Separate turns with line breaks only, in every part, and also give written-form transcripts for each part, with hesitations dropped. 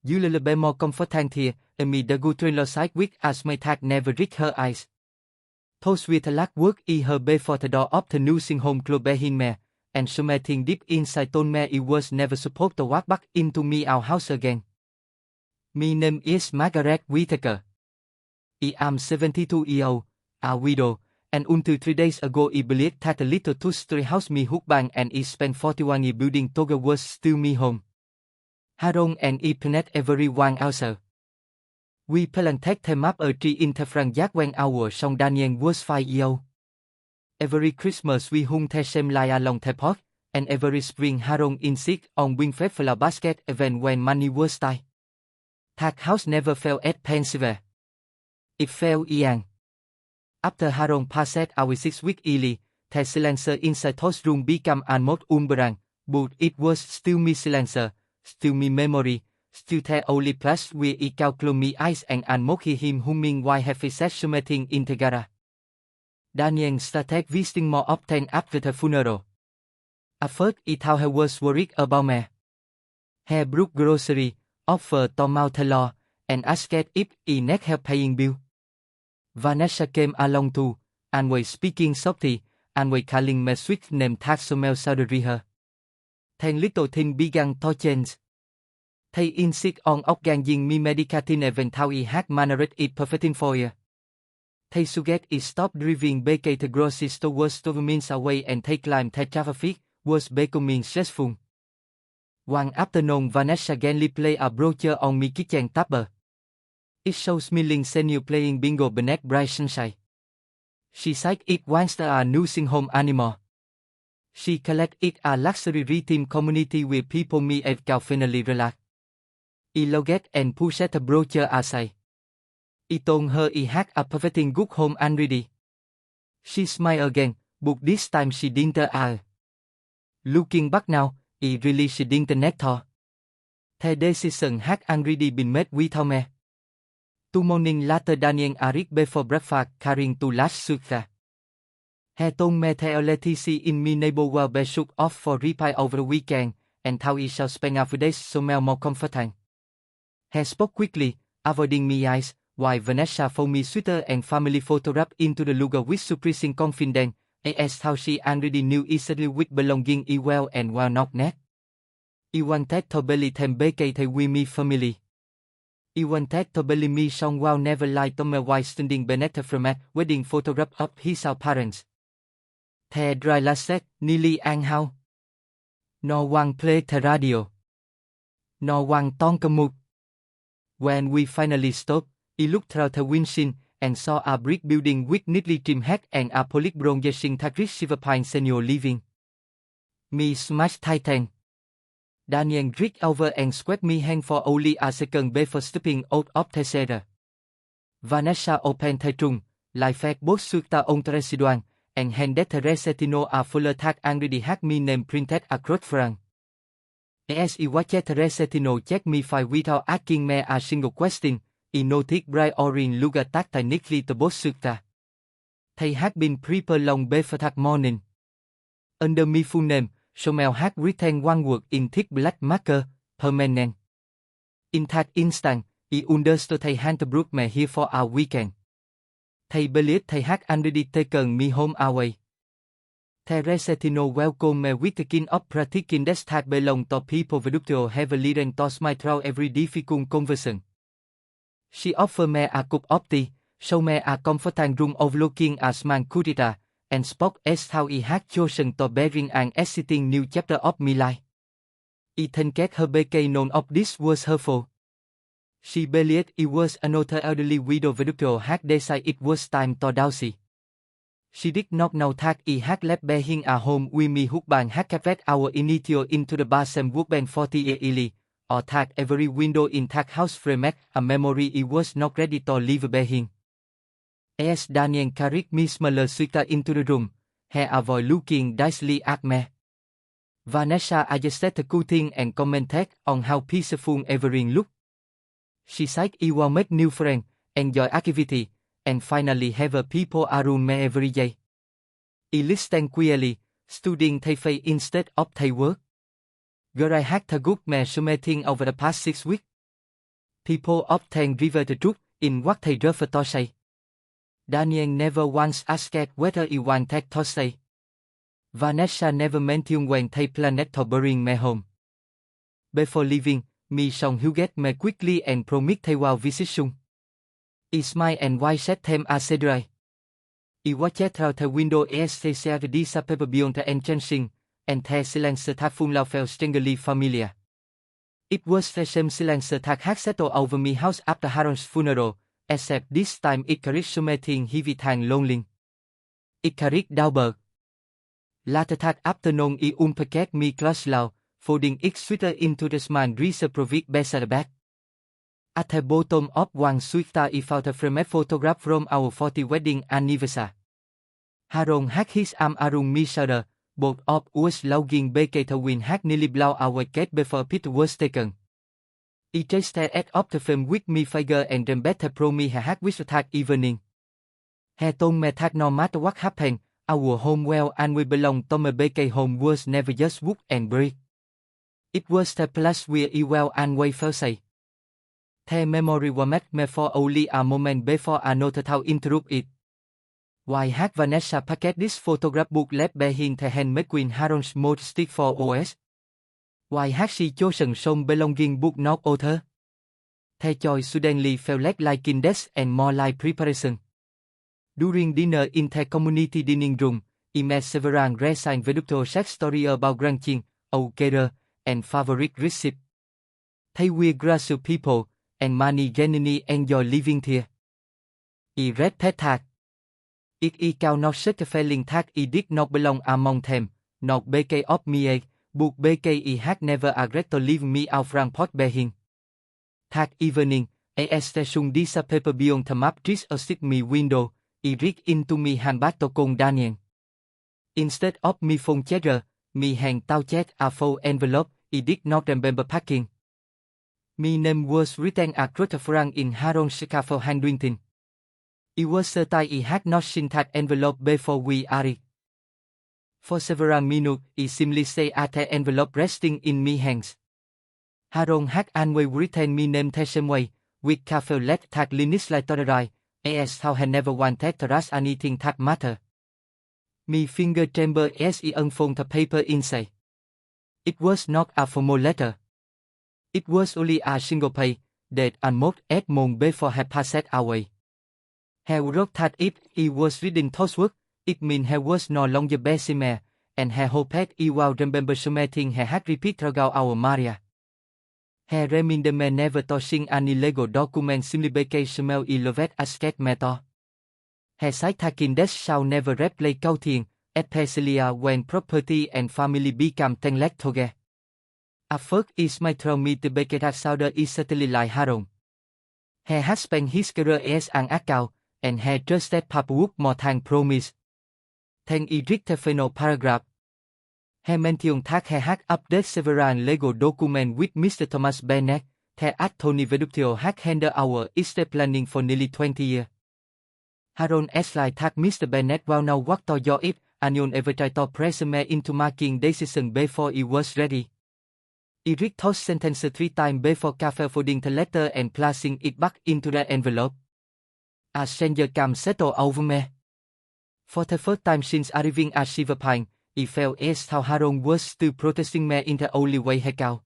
You will be more comfortable here, me the good train side with as my tag never reach her eyes. Those with a lack work her before the door of the nursing home club behind me, and something deep inside told me it was never supposed to walk back into me our house again. My name is Margaret Whittaker. I am 72 years old, a widow, and until 3 days ago I believed that a little two-story house me hook bang and I spent 41 years building together was still me home. Haron and I planet everyone else. We planted them up a tree in the front yard when our son Daniel was 5 years old. Every Christmas we hung the same lie along the pot, and every spring Haron insist on being fed flower basket even when money was tight. That house never fell at Pennsylvania. It fell young. After Haron passed away 6 weeks early, the silencer inside his room became almost unbearable, but it was still my silencer, still my memory, still the only place where I could close my eyes and almost hear him humming while he said something in the garage. Daniel started visiting more often after the funeral. At first I thought he was worried about me. He brought groceries, offered to mow the lawn, and asked if I needed help paying bills. Vanessa came along too, and was speaking softly, and was calling me sweet name that smelled savory her. Then little things began to change. They insist on organizing me medicating even though I had managed it perfectly for you. They suggest I stop driving because the grocery store was 2 miles away and they claim the traffic was becoming stressful. One afternoon Vanessa gently played a brochure on my kitchen table. It shows me Lynn Senior playing bingo beneath bright sunshine. She said it wants a nursing home anymore. She collected it a luxury retail community where people meet and can finally relax. I looked and pushed the brochure aside. I told her I had a perfectly good home already. She smiled again, but this time she didn't Looking back now, I really she didn't need to. The decision had already been made without me. 2 mornings later Daniel arrived before breakfast carrying 2 large suitcases. He told me the electricity in my neighborhood be shut off for repair over the weekend, and how I shall spend a few days somewhere more comforting. He spoke quickly, avoiding my eyes, while Vanessa found me sweater and family photograph into the luggage with surprising confidence, as how she already knew easily which belonging I well and well not net. I wanted to believe them because they were my family. I wanted to believe me someone never lied to me while standing beneath the format wedding photograph of his parents. The driver said, nearly an hour. No one played the radio. No one talked much. When we finally stopped, I looked through the windshield and saw a brick building with neatly trimmed head and a polished bronzing Tagris Silverpine senior living. Me smashed titan. Daniel reached over and squeezed me hand for only a second before stepping out of the chair. Vanessa opened the trunk, like fed both suitcases on the residual, and handed the recetino a fuller tag already had me name printed across front. As I watched the recetino check me file without asking me a single question, I noticed bright orange logo tagged neatly to both suitcases. They had been prepared long before that morning. Under my full name, Somel had written one word in thick black marker, permanent. In that instant, I understood they had brought me here for a weekend. They believed they had already taken me home away. The recetino welcomed me with the kind of breathtaking that belonged to people who heavily and to smile through every difficult conversation. She offered me a cup of tea, showed me a comforting room overlooking a small corridor, and spoke as how I had chosen to begin an exciting new chapter of my life. I thanked her because none of this was her fault. She believed it was another elderly widow who had decided it was time to dowsy. She did not know that I had left behind a home with me husband had kept our initial into the same workbench 40 years early, or that every window in that house framed a memory I was not ready to leave behind. As Daniel carried me smaller suitcase into the room, he avoided looking dazedly at me. Vanessa adjusted the curtain and commented on how peaceful everything looked. She said I will make new friends, enjoy activity, and finally have people around me every day. I listened quietly, studying their face instead of their work. Girl, I had to good me something over the past 6 weeks. People often refer the truth in what they refer to say. Daniel never once asked whether he wanted to say. Vanessa never mentioned when they planned to bring me home. Before leaving, me song Huguet me quickly and promised they will visit soon. He smiled and why said them as dry. He watched through the window as they shared this paper beyond the enchanting, and the silence that full of felt strangely familiar. It was the same silence that had settled over me house after Haron's funeral, except this time it carried something heavy and lonely. It carried Dauberg. Later that afternoon I unpacked me clothes loud, folding it sweeter into the small reservoir beside the bed. At the bottom of one sweater I found a framed photograph from our 40th wedding anniversary. Haron had his arm around me shoulder, both of us longing because the wind had nearly blown our gate before Peter was taken. I just stared at the film with me figure and remembered the promise he had wished that evening. He told me that no matter what happened, our home well and we belong to me because home was never just wood and brick. It was the place where I well and we felt safe. The memory was made me for only a moment before I noted how interrupt it. Why had Vanessa packed this photograph book left behind the handmade Queen Haron's mod stick for OS? Why had she chosen some belonging book not author? The choice suddenly felt like kindness and more like preparation. During dinner in the community dining room, I met several recent video sex story about grandchildren, career, and favorite recipe. They were gracious people, and many genuinely enjoy living there. I read that. It cannot such a feeling that I did not belong among them, not because of me, but because I had never agreed to leave me out Frankfurt behind. That evening, as station this paper beyond the map just outside me window, I read into me handbag to con Daniel. Instead of me phone checker, me hand tao check a full envelope, I did not remember packing. My name was written across the front in Haron's scaffold handwriting. It was certain I had not seen that envelope before we arrived. For several minutes, I simply stayed at the envelope resting in my hands. Haron had always written my name the same way, with careful let that Linus later as how he never wanted to rush anything that mattered. My finger trembled as I unfolded the paper inside. It was not a formal letter. It was only a single page, dated almost 8 months before he passed away. He wrote that if he was reading those words, it meant he was no longer Bessemer, and he hoped he would remember something he had repeated about our Maria. He reminded me never to sign any legal document simply because he loved a sketch method. He said that kindness shall never replace caution, especially when property and family become tangled together. At first it might throw me to because that sounded is certainly like Haron. He had spent his career as an accountant, and he trusted paperwork more than promise. Then he read the final paragraph. He mentioned that he had updated several legal documents with Mr. Thomas Bennett, the attorney who had handled our estate planning for nearly 20 years. Haron explained that Mr. Bennett will know what to do if anyone ever tried to press me into making decisions before he was ready. He read those sentences 3 times before carefully folding the letter and placing it back into the envelope. A stranger came settled over me. For the first time since arriving at Silver Pine, I felt as how Haron was still protesting me in the only way he could.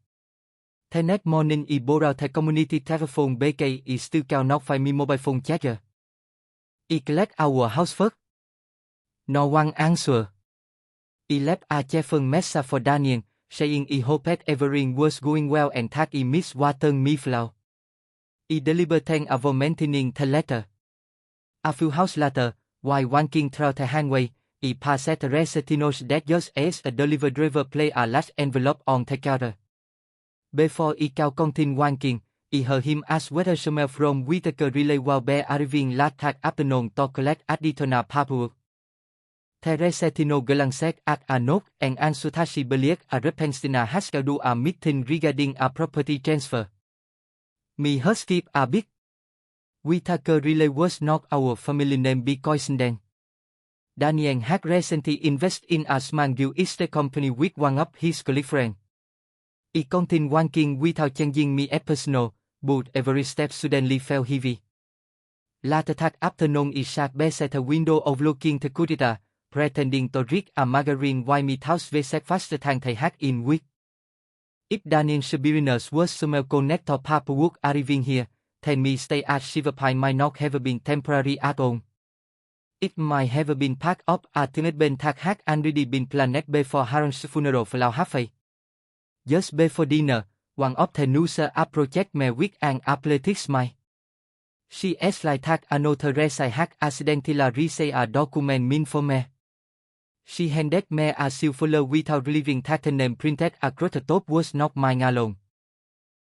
The next morning I borrowed the community telephone because I still cannot find my mobile phone charger. I called our house first. No one answered. I left a cheerful message for Daniel, saying I hoped everything was going well and that I missed watering me flower. I delivered thanks for maintaining the letter. A few hours later, while walking through the hallway, I passed the Resetinos that just as a delivery driver placed a large envelope on the counter. Before I could continue walking, I heard him ask whether someone from Whitaker Relay will be arriving late that afternoon to collect additional paperwork. The Resetino glanced at a note and answered that she believed a repentina had scheduled a meeting regarding a property transfer. My heart skipped a bit. Whitaker Relay was not our family name because then. Daniel had recently invested in a small real estate company with one of his colleague friends. I continued walking without changing my personal, but every step suddenly felt heavy. Later that afternoon I sat beside a window overlooking the corridor, pretending to read a magazine while my thoughts were faster than they had in weeks. If Daniel Siberius was somehow connected to paperwork arriving here, then me stay at Silverpine might not have been temporary at all. It might have been part of a thing that had already been planned before Haron's funeral fell halfway. Just before dinner, one of the nurses approached me with an apologetic smile. She explained that another recipe had accidentally received a document meant for me. She handed me a silver without revealing that the name printed across the top was not mine alone.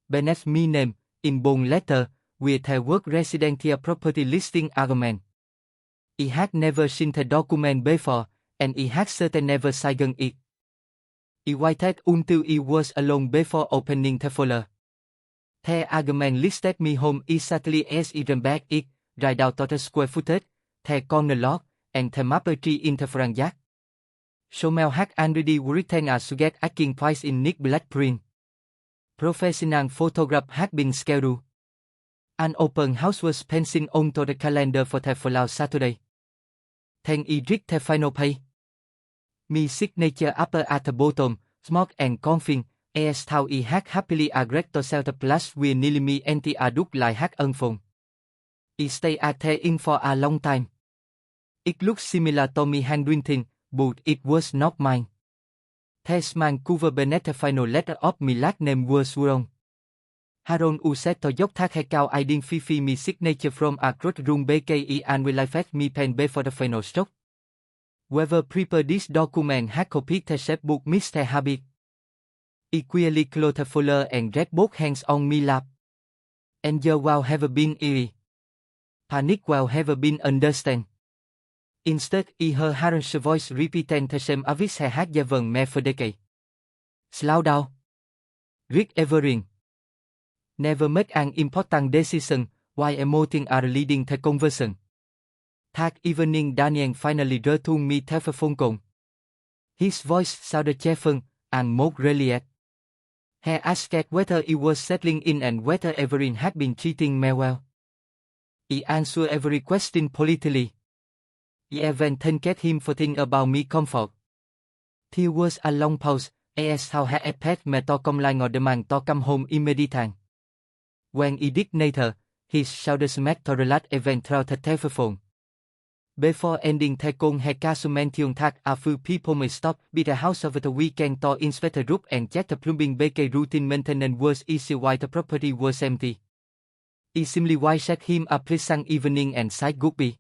Beneath my name, in bold letter, with the word residential property listing argument. I had never seen the document before, and I had certainly never signed it. I waited until I was alone before opening the folder. The argument listed me home exactly as I remembered it, right down to the square footage, the corner lot, and the maple tree in the front yard. Somel had already written a suggest asking price in neat black print. Professional photograph had been scheduled. An open house was penciled onto the calendar for the following Saturday. Then I read the final page. My signature upper at the bottom, smart and confident, as how I had happily agreed to sell the place with nearly me anti aduk lại had ân phone. I stayed at the inn for a long time. It looked similar to me handwriting, but it was not mine. The small cover beneath the final letter of my last name was wrong. Haron said to dốc thác hay cao I didn't fifi me signature from across room BKE and will I fetch me pen before the final stroke. Whoever prepared this document had copied the chapbook Mr. Habit. I quickly closed the folder and read both hands on my lap. Anger will have been eerie. Panic will have been understand. Instead, I heard Haron's voice repeating the same avis he had given me for decades. Slow down. Read everything. Never make an important decision while emoting are leading the conversation. That evening Daniel finally returned me the phone call. His voice sounded cheerful and more relieved. He asked whether I was settling in and whether everyone had been treating me well. I answered every question politely. I even thanked him for thinking about me comfort. There was a long pause, as how he expected me to come lại ngồi demand to come home immediately. When I did neither, his shoulders met to relax even through the telephone. Before ending the call, he casually mentioned that a few people may stop by the house over the weekend to inspect the roof and check the plumbing BK routine maintenance was easy while the property was empty. I simply wished him a pleasant evening and said goodbye.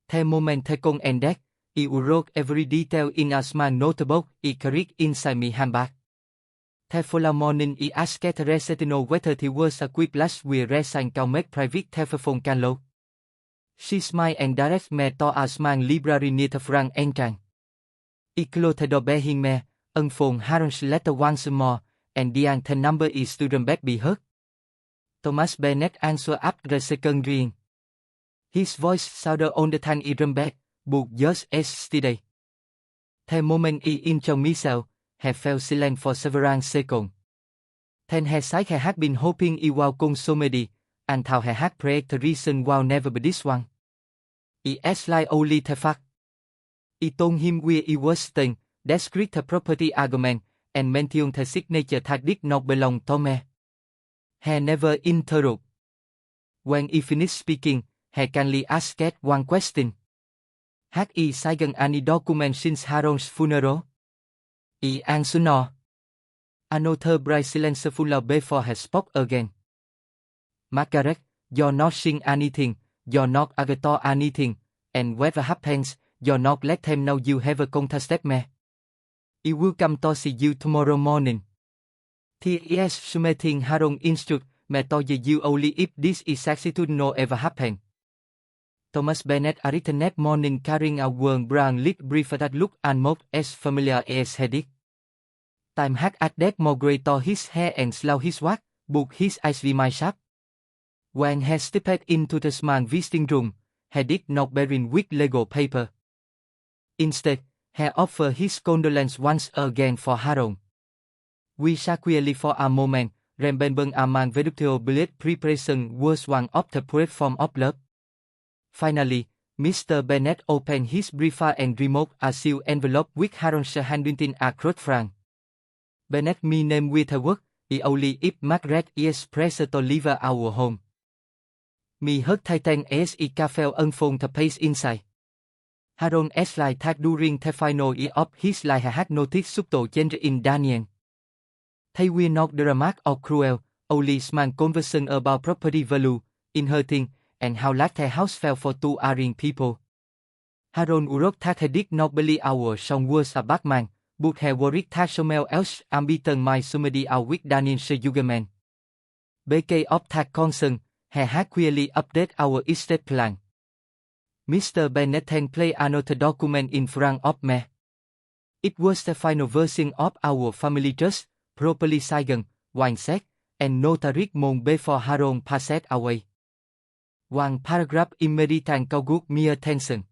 The moment the call ended, I wrote every detail in a small notebook I carried inside my handbag. The following morning I asked the receptionist whether there was a quick blast with resign can make private telephone can. She smiled and directed me to a small library near the front entrance. I closed the door behind me, unfolded Haron's letter once more, and the number is student back be heard. Thomas Bennett answered after the second ring. His voice sounded on the time I remembered, but just as steady. The moment I introduced myself, he fell silent for several seconds. Then he said he had been hoping I would come somebody, and how he had prayed the reason why never be this one. I explained only the fact. I told him where I was staying, described the property argument, and mentioned the signature that did not belong to me. He never interrupted. When I finished speaking, he kindly asked one question. Had I signed any document since Haron's funeral? I answered no. Another bright silence followed before he spoke again. Margaret, you're not saying anything, you're not agreed to anything, and whatever happens, you're not let them know you have contacted me. I will come to see you tomorrow morning. T.S. Submitting Haron instruct me to you only if this is actually no ever happen. Thomas Bennett arrived next morning carrying a worn brown leather brief that looked almost as familiar as he did. Time had added more grey to his hair and slow his walk, but his eyes remained sharp. When he stepped into the small visiting room, he did not bearing with legal paper. Instead, he offered his condolence once again for Haron. We sat quietly for a moment, Remember among veductio blood preparation was one of the purest form of love. Finally, Mr. Bennet opened his briefer and removed a sealed envelope with Haron's handwritten across France. Bennet me name with her work, only if Margaret is present to leave our home. Me hurt Titan as felt unfold the page inside. Haron S. like that during the final year of his life had noticed subtle change in Daniel. They were not dramatic or cruel, only small conversation about property value, inheriting, and how like the house fell for two erring people. Haron wrote that he did not believe our son was a bad man, but he worried that someone else ambition might somebody out with Daniel's Sugarman. Because of that concern, he had clearly updated our estate plan. Mr. Bennet then played another document in front of me. It was the final version of our family trust, properly signed, one set, and notarized months before Haron passed away. One paragraph immediately caught my attention.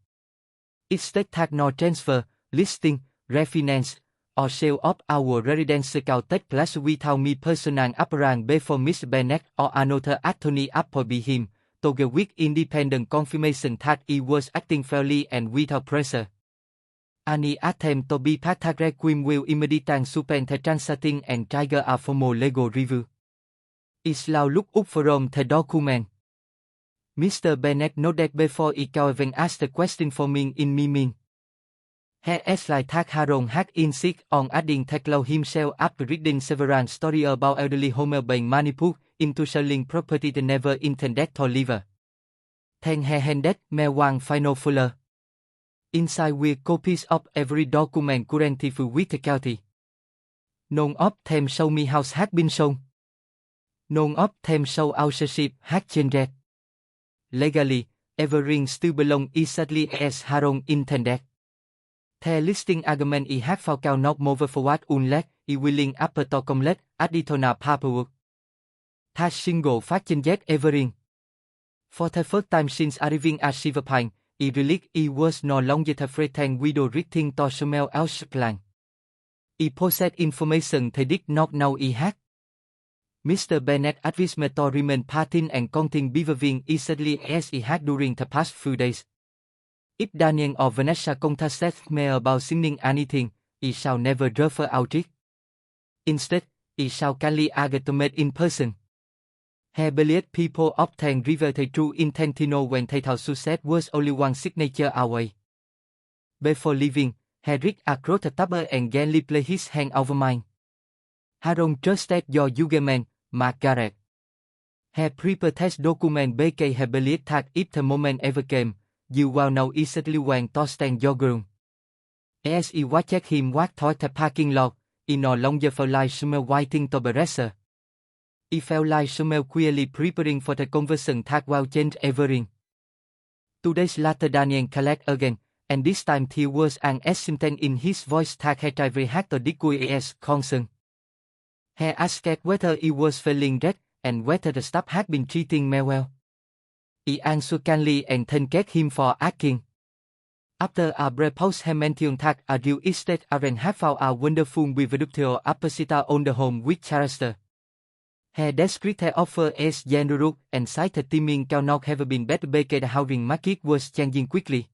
It stated that no transfer, listing, refinance, or sale of our residence could take place without me personal appearance before Miss Bennet or another attorney appointed him, together with independent confirmation that he was acting fairly and without pressure. Any attempt to be part of Requiem will immediately suspend the transaction and trigger a formal legal review. Islau looked up from the document. Mr. Bennet nodded before he even asked the question for me in meaning. He asked like that Haron had insisted on adding the clause himself after reading several stories about elderly Homer being manipulated into selling property they never intended to live. Then he handed me one final folder. Inside were copies of every document currently filed with the county. None of them show me house had been sold. None of them show ownership had changed. Legally, everything still belongs exactly as Haron intended. The listing argument he had found out not move forward unless he willing upper to complete additional paperwork. That single fact changed everything. For the first time since arriving at Silverpine, he realized he was no longer afraid and widow writing to someone else's plan. He possessed information they did not know he had. Mr. Bennet advised me to remain patient and continue behaving exactly as he had during the past few days. If Daniel or Vanessa contacted me about signing anything, he shall never refer out it. Instead, he shall kindly agree to meet in person. He believed people often reveal their true intent to know when they thought success was only one signature away. Before leaving, he read across the table and gently placed his hand over mine. Haron trusted your judgment, Margaret. He prepared this document because he believed that if the moment ever came, you will know exactly when to stand your ground. As he watched him walk toward the parking lot, he no longer felt like someone waiting to be racer. He felt like someone clearly preparing for the conversation that will change everything. 2 days later Daniel called again, and this time there was an accent in his voice that he tried very hard to disguise concern. He asked whether he was feeling red and whether the staff had been treating me well. He answered kindly and thanked him for asking. After a brief pause he mentioned that a real estate agent had found a wonderful residential apposita on the home with character. He described the offer as generous and cited timing could not have been better because the housing market was changing quickly.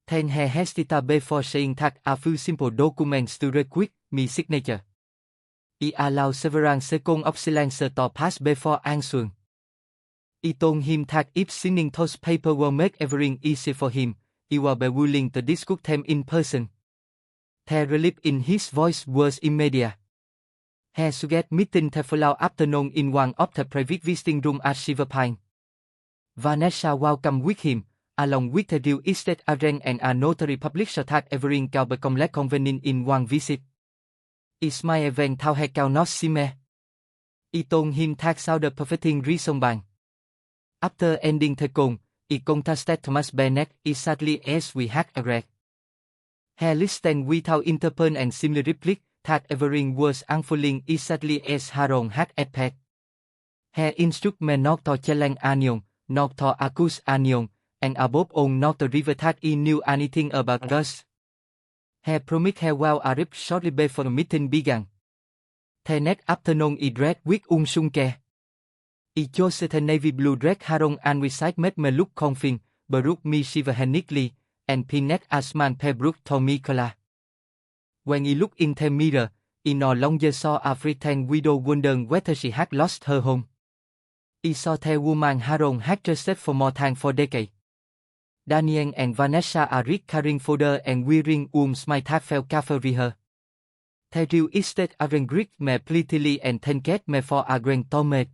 Then he hesitated before saying that a few simple documents to require me signature. He allowed several seconds of silence to pass before answering. He told him that if signing those papers will make everything easy for him, he would be willing to discuss them in person. The relief in his voice was immediate. He suggested meeting the following afternoon in one of the private visiting rooms at Silverpine. Vanessa welcomed with him, along with the real estate agent and a notary public so that everything could become less convenient in one visit. It's my event how he cannot see me. He told him that sounded perfecting reasonable. After ending the call, he contacted Thomas Bennet exactly as we had agreed. He listened without interpret and simply replied that everything was unfolding exactly as Haron had expected. He instructed me not to challenge anyone, not to accuse anyone, and above all not to reveal that he knew anything about us. He promised he will arrive shortly before the meeting began. The next afternoon I dressed with unsunke. I chose the navy blue dress Haron and recite made me look confident, Baruch me shiverhenically, and pinned as man Pebrook to me color. When I looked in the mirror, I no longer saw a pretend widow wondering whether she had lost her home. I saw the woman Haron had trusted for more than 4 decades. Daniel and Vanessa are carrying fodder and wearing my tag fell cavalry her. The real estate are Greek me pletily and tenket me for a grand tomet.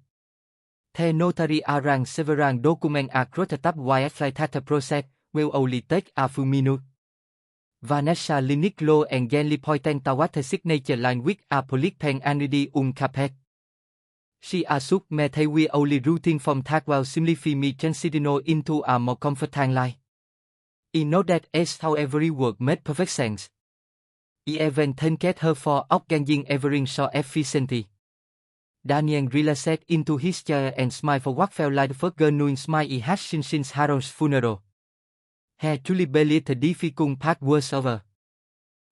The notary arrang several document a crotatab wire flight at the process will only take a few minutes. Vanessa Liniclo and Genli pointing toward the signature line with a polypen anidi capet. She assumed me they we only routing from tag while simplify me transidino into a more comforting life. I know that as how every word made perfect sense. I even thanked her for organizing everything so efficiently. Daniel relaxed into his chair and smiled for what felt like the first genuine smile he had seen since Harold's funeral. He truly believed the difficult part was over.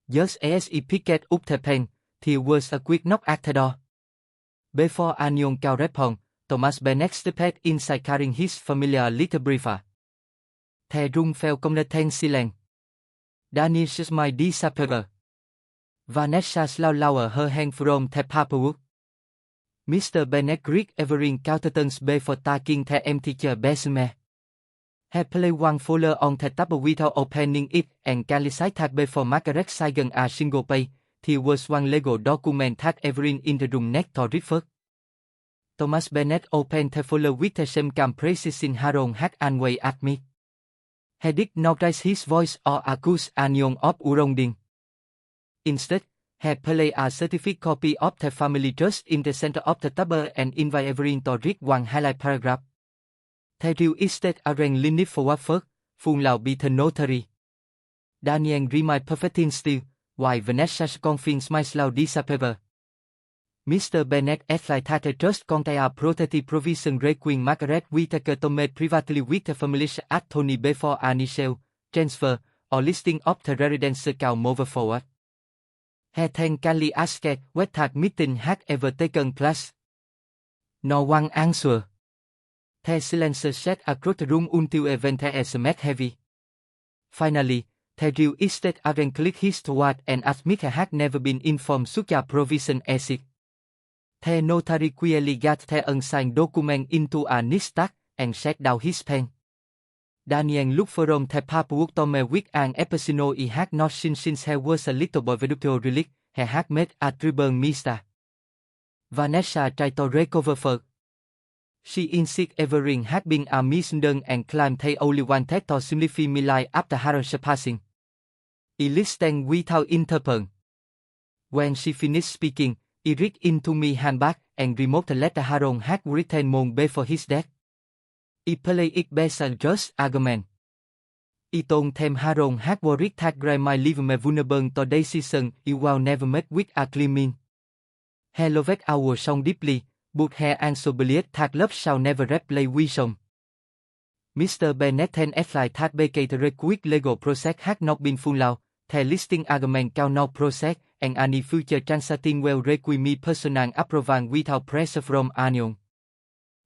Just as he picked up the pen, there was a quick knock at the door. Before anyone could respond, Thomas Bennet stepped inside carrying his familiar little briefer. The room fell completely silent. Daniel's smile disappeared. Vanessa lowered her hand from the paperwork. Mr. Bennet Greek Everin countenance before taking the empty chair beside. He placed one folder on the table without opening it and calculated that before Margaret signed a single page, there was one legal document that Everin in the room next to read first. Thomas Bennet opened the folder with the same calm precision Harold had always admitted. He did not raise his voice or accuse anyone of wrongdoing. Instead, he placed a certified copy of the family trust in the center of the table and invited everyone to read one highlight paragraph. The real estate arranged leaned forward first, phun lao bị the notary. Daniel remained perfectly still, while Vanessa's confident smile slowly disappeared. Mr. Bennet advised that the trust contained a protective provision requiring Margaret Whittaker to meet privately with the family's attorney before any sale, transfer, or listing of the residence account moved forward. He then kindly asked whether that meeting had ever taken place. No one answered. The silence sat across the room until event as made heavy. Finally, the real estate agent clicked his throat and admitted he had never been informed such a provision existed. The notary quietly got the unsigned document into a neat stack and set down his pen. Daniel looked from the paperwork to me with an episode he had not seen since he was a little boy. Veducto relic he had made a tribal mister. Vanessa tried to recover first. She insisted everything had been a misunderstanding and claimed they only wanted to simplify my life after Harold's passing. I listened without interrupting. When she finished speaking, I reached into my handbag and removed the letter Harold had written months before his death. I played it based on just argument. I told them Harold had worried that grandma leave me vulnerable to decision I will never make with a clean mind. He loved our song deeply, but he also believed that love shall never replace wisdom. Mr. Bennet then advised that because the required legal process had not been followed, the listing argument cannot proceed, and any future transaction will require me personal approval without pressure from anyone.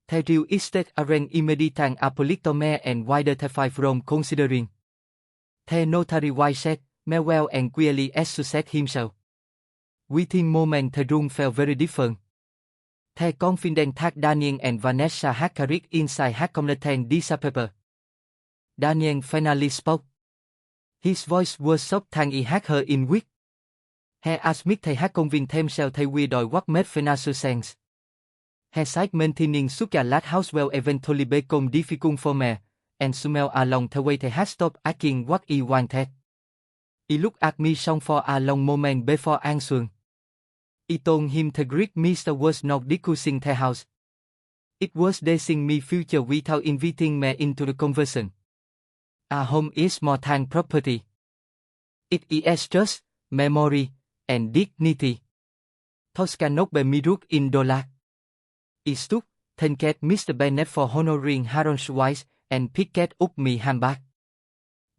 The real estate agent immediately apologized and wider the five from considering. The notary wife said, "Me well and clearly assured himself." Within moments the room felt very different. The confidence that Daniel and Vanessa had carried inside had completely disappeared. Daniel finally spoke. His voice was soft than he had heard in weeks. He admitted they had convinced themselves they would do what made financial sense. He said maintaining such a large house will eventually become difficult for me, and smelled along the way they had stopped asking what he wanted. He looked at me for a long moment before answering. I told him the Greek mister was not discussing the house. It was discussing my future without inviting me into the conversation. A home is more than property. It is trust, memory, and dignity. Those cannot be measured in dollars. I stood, thanked Mr. Bennet for honoring Harold's wife, and picked up my handbag.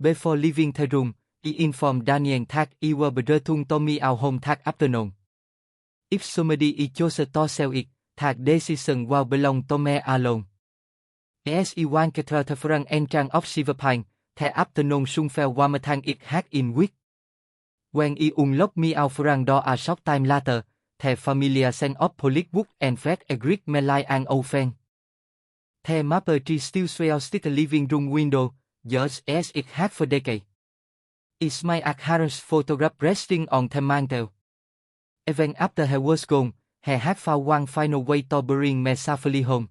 Before leaving the room, I informed Daniel that I will be returning to me our home that afternoon. if somebody is chose to sell it, that decision will belong to me alone. As I want to the front entrance of Silverpine, the afternoon sun fell warmer it had in week. When I unlocked me out front door a short time later, the familiar scent of police wood and fresh agreed me like an old friend. The maple tree still swells the living room window, just as it had for decades. It's my Akharan's photograph resting on the mantel. Even after he was gone, he had found one final way to bring me safely home.